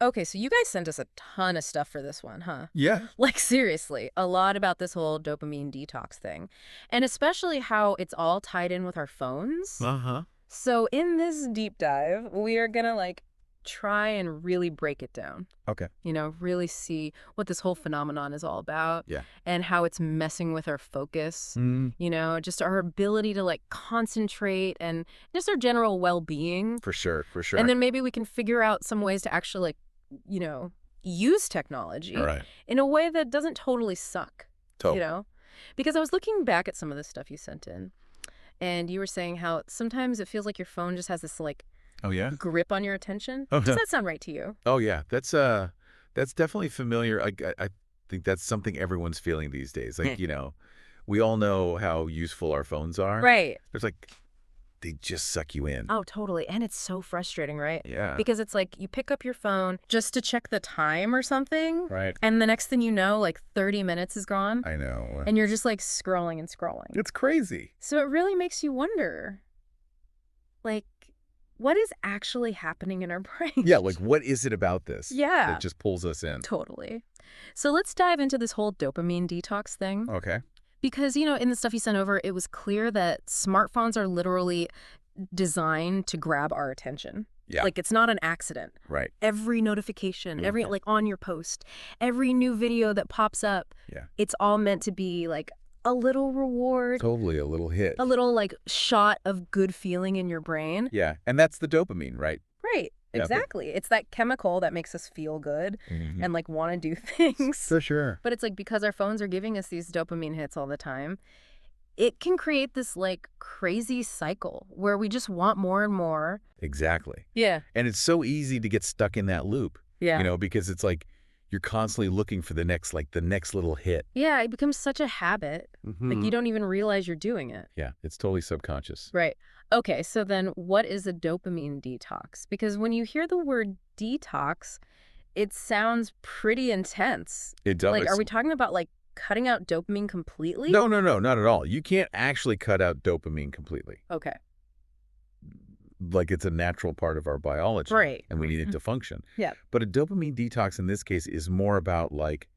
Okay, so you guys sent us a ton of stuff for this one, huh? Yeah. Like, seriously, a lot about this whole dopamine detox thing. And especially how it's all tied in with our phones. Uh-huh. So in this deep dive, we are gonna, like, try and really break it down. Okay. Really see what this whole phenomenon is all about Yeah. and how it's messing with our focus, Mm, just our ability to, like, concentrate and just our general well-being. for sure, for sure. And then maybe we can figure out some ways to actually, like, you know, use technology All right. in a way that doesn't totally suck, To- you know? Because I was looking back at some of the stuff you sent in, and you were saying how sometimes it feels like your phone just has this, like, Oh, yeah? grip on your attention. Oh, Does no. that sound right to you? Oh, yeah. That's definitely familiar. I think that's something everyone's feeling these days. Like, we all know how useful our phones are. Right. There's like, they just suck you in. Oh, totally. And it's so frustrating, right? Yeah. Because it's like you pick up your phone just to check the time or something, Right. and the next thing you know, like 30 minutes is gone, I know. and you're just like scrolling and scrolling. It's crazy. So it really makes you wonder, like, what is actually happening in our brain? Yeah, like what is it about this Yeah. that just pulls us in? Totally. So let's dive into this whole dopamine detox thing. Okay. Because, in the stuff you sent over, it was clear that smartphones are literally designed to grab our attention. Yeah. Like, it's not an accident. Right. Every notification, every, Mhm. like, on your post, every new video that pops up, Yeah. it's all meant to be, like, a little reward, Totally a little hit. a little, like, shot of good feeling in your brain. Yeah. And that's the dopamine, right? Right. Yeah, but- Exactly. It's that chemical that makes us feel good Mhm. and, like, want to do things. For sure. But it's like because our phones are giving us these dopamine hits all the time, it can create this, like, crazy cycle where we just want more and more. Exactly. Yeah. And it's so easy to get stuck in that loop, Yeah. because it's like you're constantly looking for the next little hit. Yeah, it becomes such a habit. Like, you don't even realize you're doing it. Yeah, it's totally subconscious. Right. Okay, so then what is a dopamine detox? Because when you hear the word detox, it sounds pretty intense. It does. Like, are we talking about, like, cutting out dopamine completely? No, not at all. You can't actually cut out dopamine completely. Okay. Like it's a natural part of our biology. Right. And we need it to function. Yeah. But a dopamine detox in this case is more about like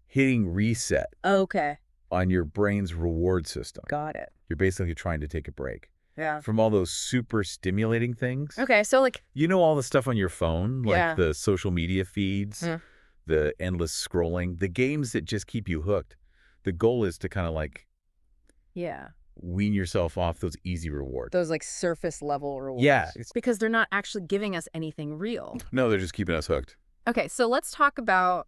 hitting reset Okay. on your brain's reward system. Got it. You're basically trying to take a break Yeah. from all those super stimulating things. Okay, so, like, All the stuff on your phone, like Yeah. the social media feeds, Mm. the endless scrolling, the games that just keep you hooked. The goal is to kind of like yeah. wean yourself off those easy rewards. Those, like, surface level rewards. Yeah. Because they're not actually giving us anything real. No, they're just keeping us hooked. Okay, so let's talk about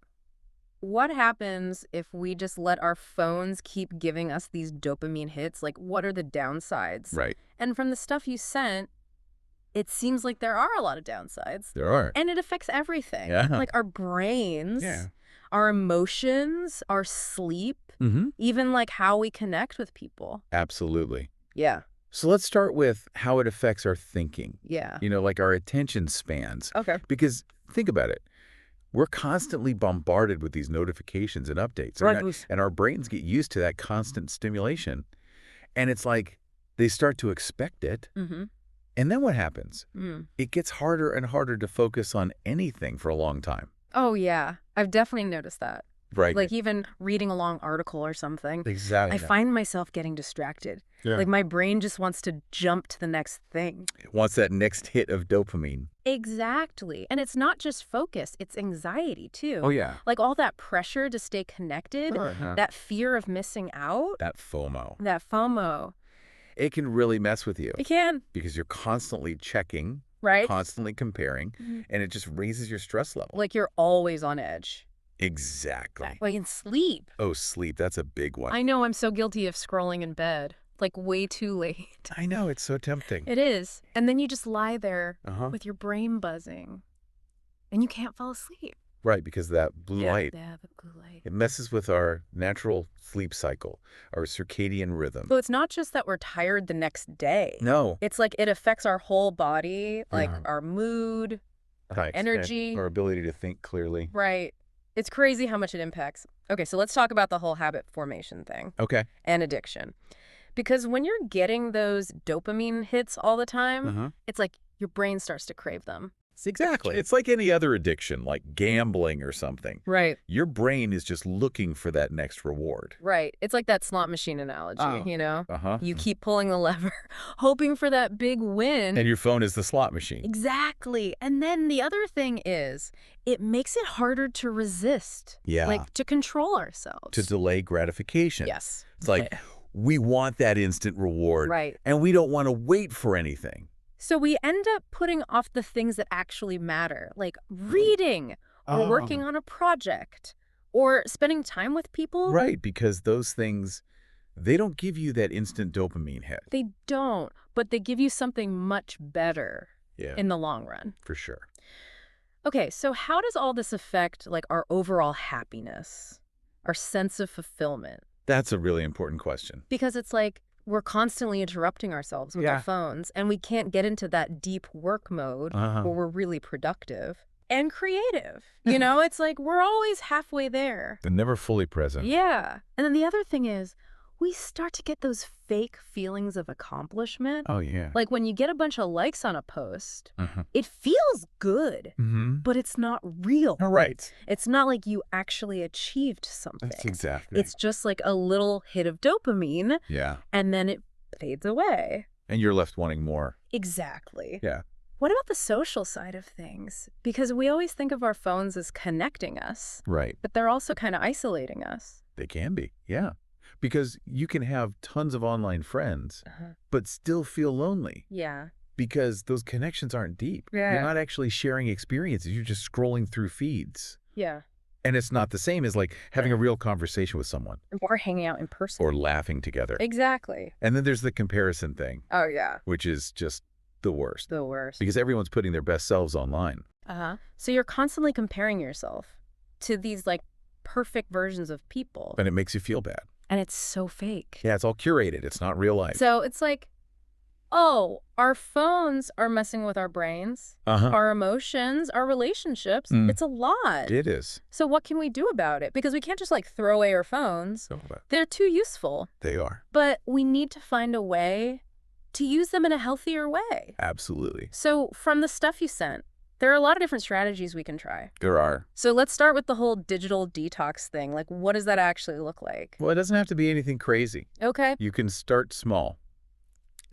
what happens if we just let our phones keep giving us these dopamine hits. Like, what are the downsides? Right. And from the stuff you sent, it seems like there are a lot of downsides. There are. And it affects everything. Yeah. Like our brains, Yeah. our emotions, our sleep, Mm-hmm. even like how we connect with people. Absolutely. Yeah. So let's start with how it affects our thinking, Yeah. like our attention spans. Okay. Because think about it. We're constantly bombarded with these notifications and updates. Right. And our brains get used to that constant stimulation. And it's like they start to expect it. Mm-hmm. And then what happens? Mm. It gets harder and harder to focus on anything for a long time. Oh, yeah. I've definitely noticed that. Right. Like even reading a long article or something, Exactly. I find myself getting distracted. Yeah. Like my brain just wants to jump to the next thing. It wants that next hit of dopamine. Exactly. And it's not just focus, it's anxiety too. Oh, yeah. Like all that pressure to stay connected, Uh-huh. that fear of missing out, That FOMO. that FOMO. It can really mess with you It can, because you're constantly checking, right? constantly comparing, Mhm. and it just raises your stress level. Like you're always on edge. Exactly. Like in sleep. Oh, sleep. That's a big one. I know I'm so guilty of scrolling in bed, like way too late. I know. It's so tempting. It is. And then you just lie there Uh-huh. with your brain buzzing and you can't fall asleep. Right, because that blue light, Yeah, the blue light. it messes with our natural sleep cycle, our circadian rhythm. So it's not just that we're tired the next day. No. It's like it affects our whole body, like Yeah. our mood, Right. energy. Our ability to think clearly. Right. It's crazy how much it impacts. Okay, so let's talk about the whole habit formation thing Okay. and addiction. Because when you're getting those dopamine hits all the time, Uh-huh. it's like your brain starts to crave them. Exactly. It's like any other addiction, like gambling or something. Right. Your brain is just looking for that next reward. Right. It's like that slot machine analogy, Oh. you know? Uh-huh. You keep pulling the lever, hoping for that big win. And your phone is the slot machine. Exactly. And then the other thing is, it makes it harder to resist. Yeah. Like, to control ourselves. To delay gratification. Yes. It's like, we want that instant reward. Right. And we don't want to wait for anything. So we end up putting off the things that actually matter, like reading or working on a project or spending time with people. Right, because those things, they don't give you that instant dopamine hit. They don't, but they give you something much better in the long run. For sure. Okay, so how does all this affect like our overall happiness, our sense of fulfillment? That's a really important question. Because it's like we're constantly interrupting ourselves with our phones, and we can't get into that deep work mode where we're really productive and creative. You know, it's like we're always halfway there. They're never fully present. Yeah. And then the other thing is, we start to get those fake feelings of accomplishment. Oh, yeah. Like when you get a bunch of likes on a post, it feels good, but it's not real. Right. It's not like you actually achieved something. That's exactly. It's just like a little hit of dopamine. Yeah. And then it fades away. And you're left wanting more. Exactly. Yeah. What about the social side of things? Because we always think of our phones as connecting us. Right. But they're also kind of isolating us. They can be. Yeah. Because you can have tons of online friends, but still feel lonely. Yeah. Because those connections aren't deep. Yeah. You're not actually sharing experiences. You're just scrolling through feeds. Yeah. And it's not the same as like having a real conversation with someone. Or hanging out in person. Or laughing together. Exactly. And then there's the comparison thing. Oh, yeah. Which is just the worst. The worst. Because everyone's putting their best selves online. So you're constantly comparing yourself to these like perfect versions of people. And it makes you feel bad. And it's so fake. Yeah, it's all curated. It's not real life. So it's like, oh, our phones are messing with our brains, our emotions, our relationships. It's a lot. It is. So what can we do about it? Because we can't just like throw away our phones. They're too useful. They are. But we need to find a way to use them in a healthier way. Absolutely. So from the stuff you sent, there are a lot of different strategies we can try. There are. So let's start with the whole digital detox thing. Like, what does that actually look like? Well, it doesn't have to be anything crazy. Okay. You can start small.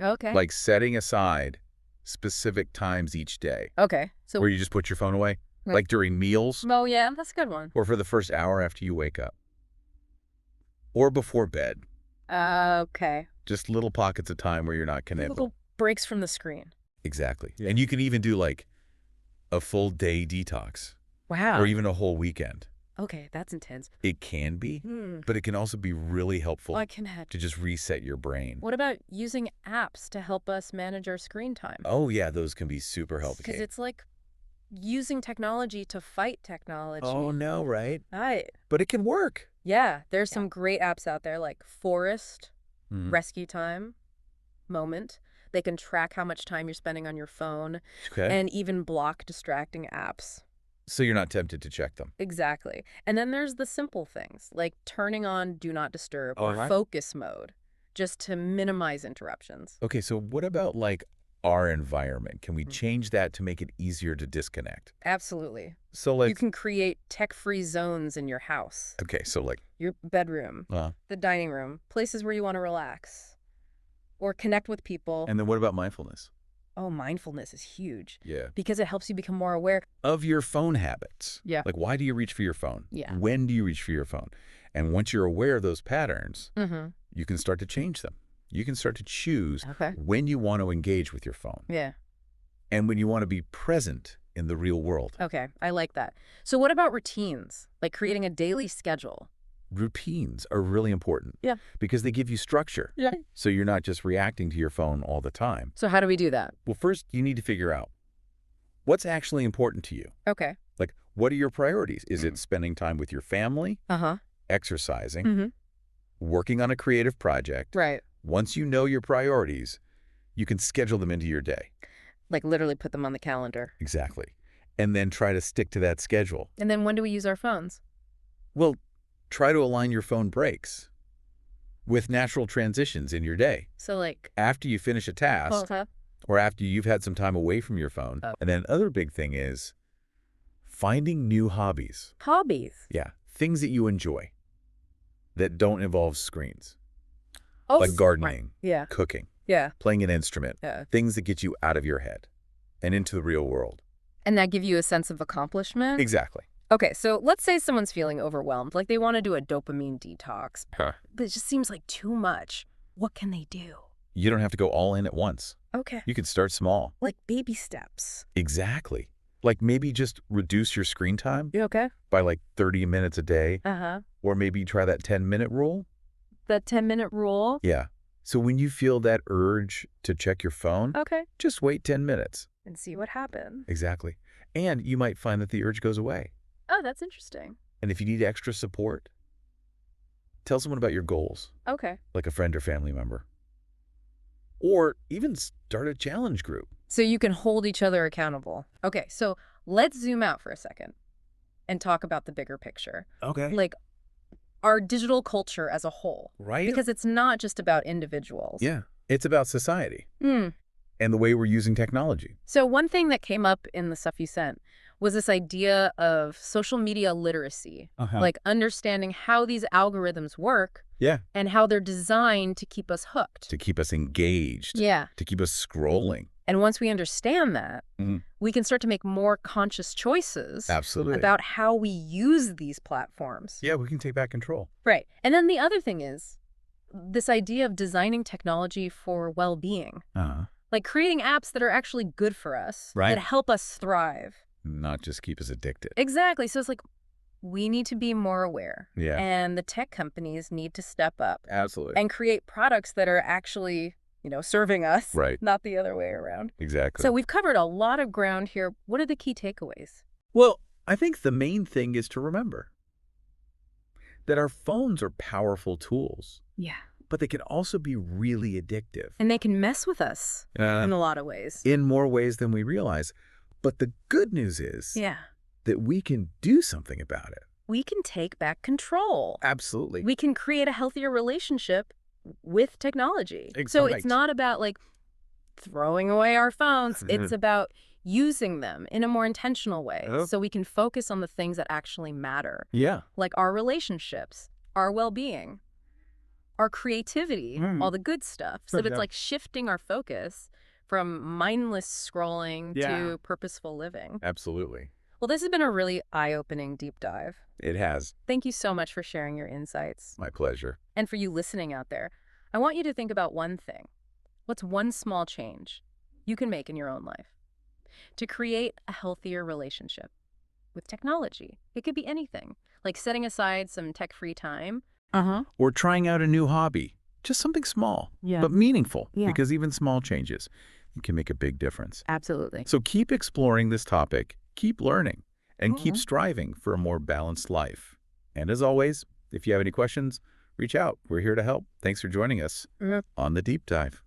Okay. Like setting aside specific times each day. Okay. So where you just put your phone away. Like during meals. Oh, yeah, that's a good one. Or for the first hour after you wake up. Or before bed. Okay. Just little pockets of time where you're not connected. Little breaks from the screen. Exactly. Yeah. And you can even do like a full day detox. Wow. Or even a whole weekend. Okay, that's intense. It can be, but it can also be really helpful to just reset your brain. What about using apps to help us manage our screen time? Oh, yeah, those can be super helpful. Because it's like using technology to fight technology. Oh, no, right? Right. But it can work. Yeah, there's some great apps out there like Forest, Rescue Time, Moment. They can track how much time you're spending on your phone and even block distracting apps. So you're not tempted to check them. Exactly. And then there's the simple things like turning on Do Not Disturb or focus mode just to minimize interruptions. Okay, so what about like our environment? Can we change that to make it easier to disconnect? Absolutely. So like you can create tech-free zones in your house. Okay, so like your bedroom, the dining room, places where you want to relax or connect with people. And then what about mindfulness? Oh, mindfulness is huge. Yeah. Because it helps you become more aware of your phone habits. Yeah. Like, why do you reach for your phone? Yeah. When do you reach for your phone? And once you're aware of those patterns, you can start to change them. You can start to choose when you want to engage with your phone. Yeah. And when you want to be present in the real world. Okay, I like that. So what about routines? Like creating a daily schedule? Routines are really important. Yeah. Because they give you structure. Yeah. So you're not just reacting to your phone all the time. So how do we do that? Well, first, you need to figure out what's actually important to you. Okay. Like, what are your priorities? Is it spending time with your family? Exercising? Working on a creative project? Right. Once you know your priorities, you can schedule them into your day. Like literally put them on the calendar. Exactly. And then try to stick to that schedule. And then when do we use our phones? Well, try to align your phone breaks with natural transitions in your day. So like after you finish a task or after you've had some time away from your phone. And then another big thing is finding new hobbies. Hobbies? Yeah, things that you enjoy that don't involve screens. Oh, like gardening, right. Yeah. cooking, yeah. playing an instrument, Yeah. things that get you out of your head and into the real world. And that give you a sense of accomplishment? Exactly. Okay, so let's say someone's feeling overwhelmed, like they want to do a dopamine detox, Huh. but it just seems like too much. What can they do? You don't have to go all in at once. Okay. You can start small. Like baby steps. Exactly. Like maybe just reduce your screen time You okay? by like 30 minutes a day, Uh-huh. or maybe try that 10-minute rule. The 10-minute rule? Yeah. So when you feel that urge to check your phone, Okay. just wait 10 minutes. And see what happens. Exactly. And you might find that the urge goes away. Oh, that's interesting. And if you need extra support, tell someone about your goals, Okay. like a friend or family member. Or even start a challenge group. So you can hold each other accountable. Okay, so let's zoom out for a second and talk about the bigger picture. Okay. Like our digital culture as a whole. Right? Because it's not just about individuals. Yeah. It's about society Hmm. and the way we're using technology. So one thing that came up in the stuff you sent was this idea of social media literacy, like understanding how these algorithms work Yeah. and how they're designed to keep us hooked. To keep us engaged. Yeah. To keep us scrolling. And once we understand that, we can start to make more conscious choices Absolutely. about how we use these platforms. Yeah, we can take back control. Right. And then the other thing is this idea of designing technology for well-being, like creating apps that are actually good for us, Right. that help us thrive. Not just keep us addicted. Exactly. So it's like we need to be more aware. Yeah. And the tech companies need to step up Absolutely. and create products that are actually, serving us, Right. not the other way around. Exactly. So we've covered a lot of ground here. What are the key takeaways? Well, I think the main thing is to remember that our phones are powerful tools, Yeah. but they can also be really addictive. And they can mess with us in a lot of ways. In more ways than we realize. But the good news is Yeah. that we can do something about it. We can take back control. Absolutely. We can create a healthier relationship with technology. Exactly. So it's not about like throwing away our phones. It's about using them in a more intentional way so we can focus on the things that actually matter. Yeah. Like our relationships, our well-being, our creativity, all the good stuff. So it's like shifting our focus from mindless scrolling to purposeful living. Absolutely. Well, this has been a really eye-opening deep dive. It has. Thank you so much for sharing your insights. My pleasure. And for you listening out there, I want you to think about one thing. What's one small change you can make in your own life to create a healthier relationship with technology? It could be anything, like setting aside some tech-free time. Or trying out a new hobby. Just something small, but meaningful. Because even small changes can make a big difference. Absolutely. So keep exploring this topic, keep learning, and keep striving for a more balanced life. And as always, if you have any questions, reach out. We're here to help. Thanks for joining us on The Deep Dive.